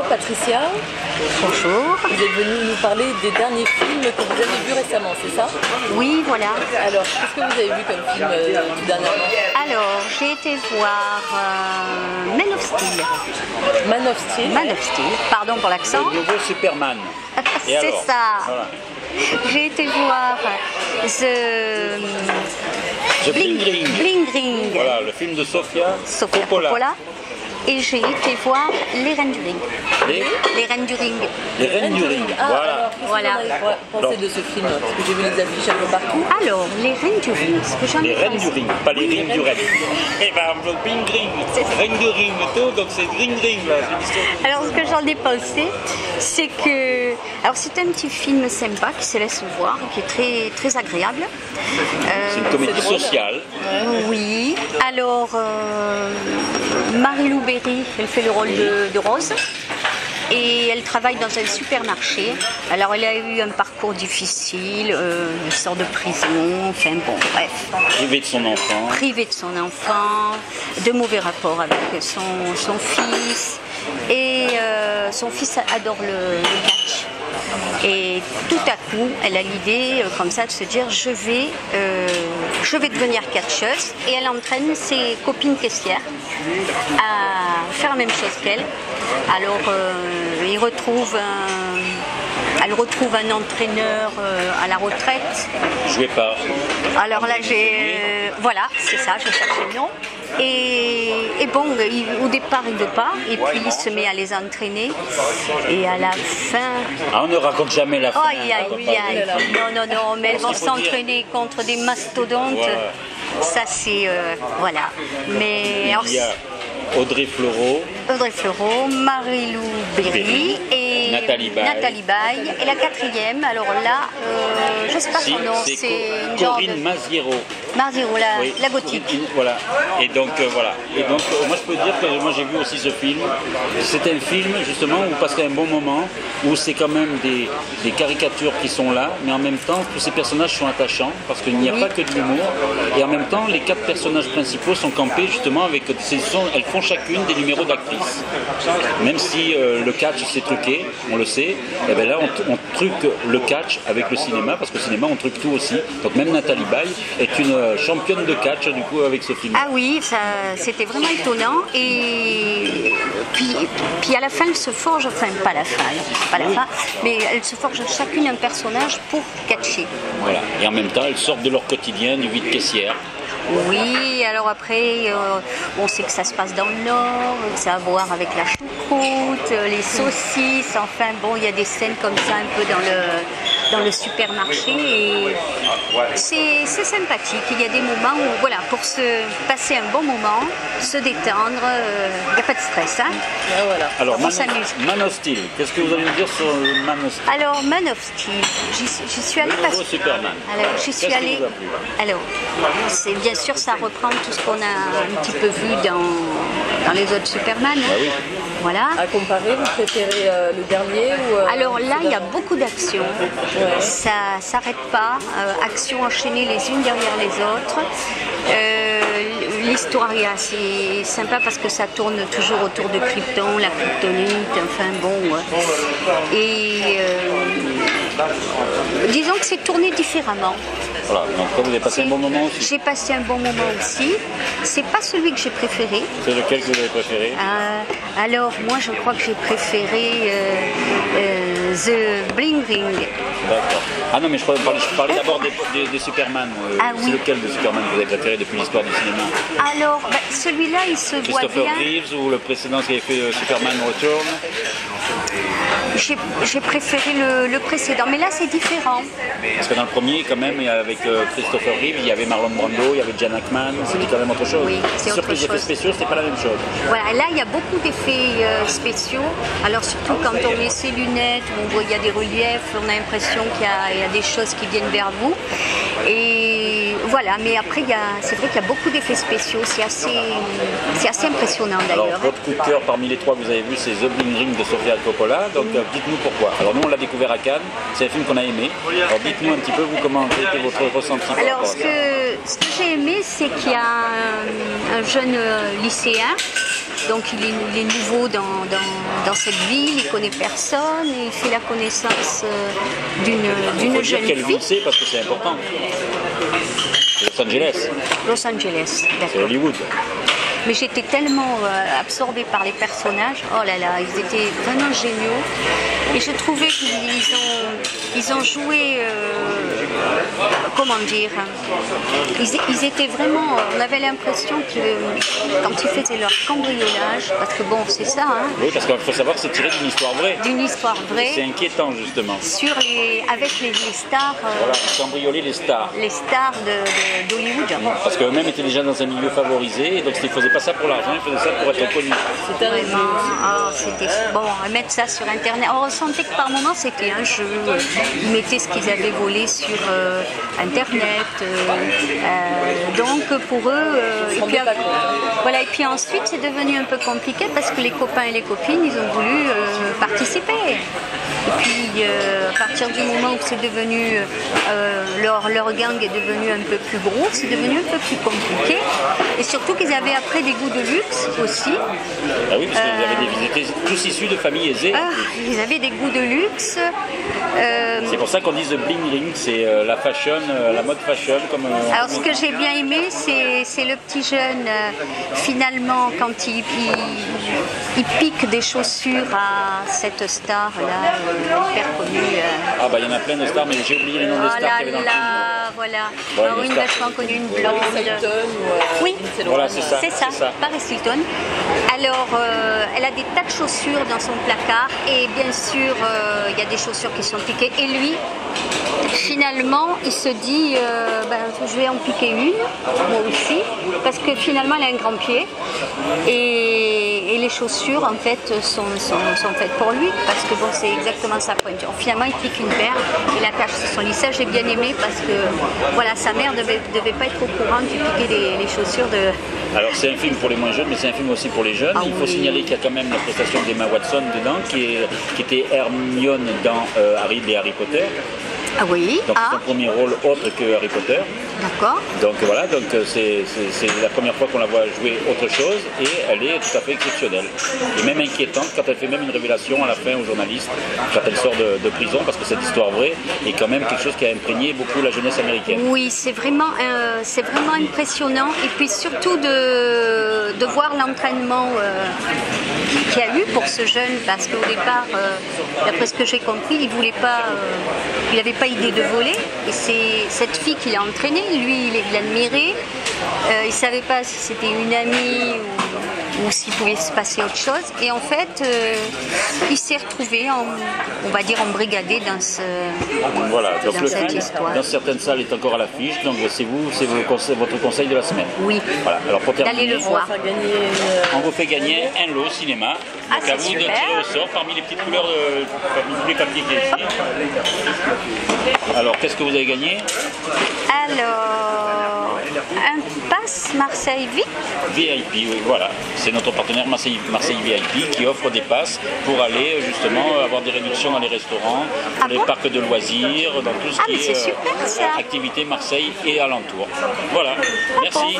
Patricia, Bonjour. vous êtes venue nous parler des derniers films que vous avez vus récemment, c'est ça? Oui, voilà. Alors, qu'est-ce que vous avez vu comme film dernièrement? Alors, j'ai été voir Man of Steel. Man of Steel. Man of Steel, pardon pour l'accent. Le nouveau Superman. Et C'est alors ça. Voilà. J'ai été voir The Bling Ring. Bling Ring. Voilà, le film de Sofia Coppola. Et j'ai été voir Les Reines du Ring. Les Reines du Ring. Reines du Ring. Ah, Voilà. alors, qu'est-ce Voilà. que vous avez pensé de ce film? Parce que j'ai vu les affiches un peu partout. Alors, Les Reines du Ring, ce que j'en ai Les Reines pensé. du Ring, pas les rings du Ring. Eh ben, le Bling Ring, C'est ça. Ring du Ring, tout, donc c'est Ring Ring là. C'est l'histoire. Alors, ce que j'en ai pensé, c'est que. Alors, c'est un petit film sympa qui se laisse voir, qui est très, très agréable. C'est une comédie drôle. sociale. Oui. Alors, Marie-Lou Berry, elle fait le rôle de Rose. Et elle travaille dans un supermarché. Alors, elle a eu un parcours difficile, elle sort de prison, enfin bon, bref. Privée de son enfant. Privée de son enfant, de mauvais rapports avec son fils. Et son fils adore le catch. Et tout à coup, elle a l'idée comme ça de se dire je vais devenir catcheuse. Et elle entraîne ses copines caissières à faire la même chose qu'elle. Alors, elle retrouve un entraîneur à la retraite. Joué par. Alors là, voilà, c'est ça, je cherche le nom. Et bon, au départ, il ne veut pas, et puis il se met à les entraîner. Et à la fin. Ah, on ne raconte jamais la fin. Aïe, aïe, aïe. Non, mais elles vont s'entraîner contre des mastodontes. Voilà. Ça, c'est. Voilà. Mais. Alors, Il y a Audrey Fleurot. Marie-Lou Berry et Nathalie Baye. Et la quatrième, alors là, je ne sais pas son nom, c'est une genre Corinne de- Maziero. Marziro, Oui. la gothique. Voilà. Et donc voilà. Et donc moi je peux dire que moi j'ai vu aussi ce film. C'est un film justement où vous passerez un bon moment, où c'est quand même des caricatures qui sont là, mais en même temps tous ces personnages sont attachants parce qu'il n'y a pas que de l'humour. Et en même temps les 4 personnages principaux sont campés justement avec elles font chacune des numéros d'actrices. Même si le catch c'est truqué, on le sait, et bien là on truque le catch avec le cinéma, parce que le cinéma on truque tout aussi. Donc même Nathalie Baye est une championne de catch du coup avec ce film. Ah oui, c'était vraiment étonnant. Et puis à la fin, elles se forgent, enfin pas la fin, mais elles se forgent chacune un personnage pour catcher. Voilà. Et en même temps elles sortent de leur quotidien du vide caissière. Oui, alors après, on sait que ça se passe dans le Nord, que ça a à voir avec la choucroute, les saucisses, enfin bon, il y a des scènes comme ça un peu dans le supermarché et c'est sympathique. Il y a des moments où, voilà, pour se passer un bon moment, se détendre, il n'y a pas de stress. Hein. Ah, voilà. Alors On s'amuse. Man of Steel, qu'est-ce que vous allez me dire sur Man of Steel? Alors, Man of Steel, j'y suis allée Le nouveau Superman. Alors, j'y suis Qu'est-ce qui allée. vous a plu? Alors, c'est bien sûr, ça reprend tout ce qu'on a un petit peu vu dans les autres Superman. Ah oui. Voilà. À comparer, vous préférez le dernier ou Alors là, il y a celui-là? beaucoup d'actions. Ça s'arrête pas. Actions enchaînées les unes derrière les autres. L'histoire est assez sympa parce que ça tourne toujours autour de Krypton, la kryptonite, enfin bon. Et disons que c'est tourné différemment. Voilà, donc vous avez passé un bon moment aussi. J'ai passé un bon moment aussi. C'est pas celui que j'ai préféré. C'est lequel que vous avez préféré? Alors moi je crois que j'ai préféré The Bling Ring. D'accord. Ah non, mais je parlais d'abord des Superman. Ah C'est oui. lequel de Superman que vous avez préféré depuis l'histoire du cinéma? Alors celui-là il se voit Christopher bien. Reeves ou le précédent qui avait fait Superman Return? J'ai préféré le précédent, mais là c'est différent. Parce que dans le premier, quand même, avec Christopher Reeves, il y avait Marlon Brando, il y avait Jan Ackman, c'était quand même autre chose. Oui, c'est Sur autre les effets chose. spéciaux, c'était pas la même chose. Voilà, là il y a beaucoup d'effets spéciaux. Alors surtout quand on met ses lunettes, on voit il y a des reliefs, on a l'impression qu'il y a des choses qui viennent vers vous. Et Voilà, mais après, c'est vrai qu'il y a beaucoup d'effets spéciaux, c'est assez impressionnant Alors, d'ailleurs. votre coup de cœur parmi les trois que vous avez vus, c'est The Bling Ring de Sofia Coppola. Donc, dites-nous pourquoi. Alors, nous, on l'a découvert à Cannes. C'est un film qu'on a aimé. Alors, dites-nous un petit peu, vous, comment était votre ressenti par Alors, rapport à ça. ce que j'ai aimé, c'est qu'il y a un jeune lycéen, donc il est nouveau dans cette ville, il connaît personne, et il fait la connaissance d'une jeune Quelle fille. ville c'est, parce que c'est important. C'est Los Angeles, Los Angeles, c'est d'accord. Hollywood. Mais j'étais tellement absorbée par les personnages, oh là là, ils étaient vraiment géniaux. Et je trouvais qu'ils ont joué, comment dire, ils étaient vraiment, on avait l'impression que quand ils faisaient leur cambriolage, parce que bon, c'est ça, hein, Oui, parce qu'il faut savoir que c'est tiré d'une histoire vraie. d'une histoire C'est vraie, inquiétant, justement. avec les stars, Voilà, cambrioler les stars. d'Hollywood. Parce qu'eux-mêmes étaient déjà dans un milieu favorisé, et donc ils ne faisaient pas ça pour l'argent, ils faisaient ça pour être connus. C'était un jeu. Vraiment, c'était bon, mettre ça sur internet. On ressentait que par moments c'était un jeu. Ils mettaient ce qu'ils avaient volé sur internet. Donc pour eux, voilà. Et puis ensuite c'est devenu un peu compliqué parce que les copains et les copines ils ont voulu participer. Et puis à partir du moment où c'est devenu leur gang est devenu un peu plus gros, c'est devenu un peu plus compliqué. Et surtout qu'ils avaient après des goûts de luxe aussi. Ah oui, parce qu'ils étaient tous issus de familles aisées. Ils avaient des goûts de luxe. C'est pour ça qu'on dit The Bling Ring, c'est la fashion, la mode fashion. Alors ce que j'ai bien aimé, c'est le petit jeune, finalement, quand il pique des chaussures à cette star-là, hyper connue. Ah bah il y en a plein de stars, mais j'ai oublié les noms des stars qu'il y avait dans le film. Voilà. Bon, Alors une une star. vachement connue, une blonde. Oui, Voilà, c'est ça. c'est ça, Paris Hilton. Alors, elle a des tas de chaussures dans son placard et bien sûr, il y a des chaussures qui sont piquées. Et lui, finalement, il se dit, je vais en piquer une, moi aussi, parce que finalement, elle a un grand pied. Et les chaussures, en fait, sont faites pour lui, parce que bon, c'est exactement sa pointure. Finalement, il pique une paire et la paire sur son lit. Ça, j'ai bien aimé parce que, voilà, sa mère devait pas être au courant qu'il piquait les chaussures de... Alors c'est un film pour les moins jeunes, mais c'est un film aussi pour les jeunes. Ah Il faut oui. signaler qu'il y a quand même la prestation d'Emma Watson dedans, qui était Hermione dans Harry Potter. Ah oui, Donc c'est son premier rôle autre que Harry Potter. d'accord. Donc voilà, c'est la première fois qu'on la voit jouer autre chose et elle est tout à fait exceptionnelle. Et même inquiétante quand elle fait même une révélation à la fin aux journalistes, quand elle sort de prison, parce que cette histoire vraie est quand même quelque chose qui a imprégné beaucoup la jeunesse américaine. Oui, c'est vraiment impressionnant. Et puis surtout de voir l'entraînement qu'il y a eu pour ce jeune, parce qu'au départ, d'après ce que j'ai compris, il n'avait pas idée de voler. Et c'est cette fille qui l'a entraîné. Lui, il l'admirait. Il ne savait pas si c'était une amie ou s'il pouvait se passer autre chose. Et en fait, il s'est retrouvé, on va dire, embrigadé dans Voilà, donc le cette film, histoire. dans certaines salles, est encore à l'affiche, donc c'est votre conseil de la semaine. Oui, Voilà, alors pour terminer, d'aller le voir. on vous fait gagner un lot cinéma. Ah, Donc à c'est vous de super. tirer au sort parmi les petites couleurs, parmi tous les papiers qu'il y a ici. Alors, qu'est-ce que vous avez gagné? Alors, un pass Marseille VIP. VIP, oui, voilà. C'est notre partenaire Marseille VIP qui offre des passes pour aller justement avoir des réductions dans les restaurants, Ah les bon parcs de loisirs, dans tout ce Ah, qui mais c'est est super, ça. activité Marseille et alentour. Voilà, merci.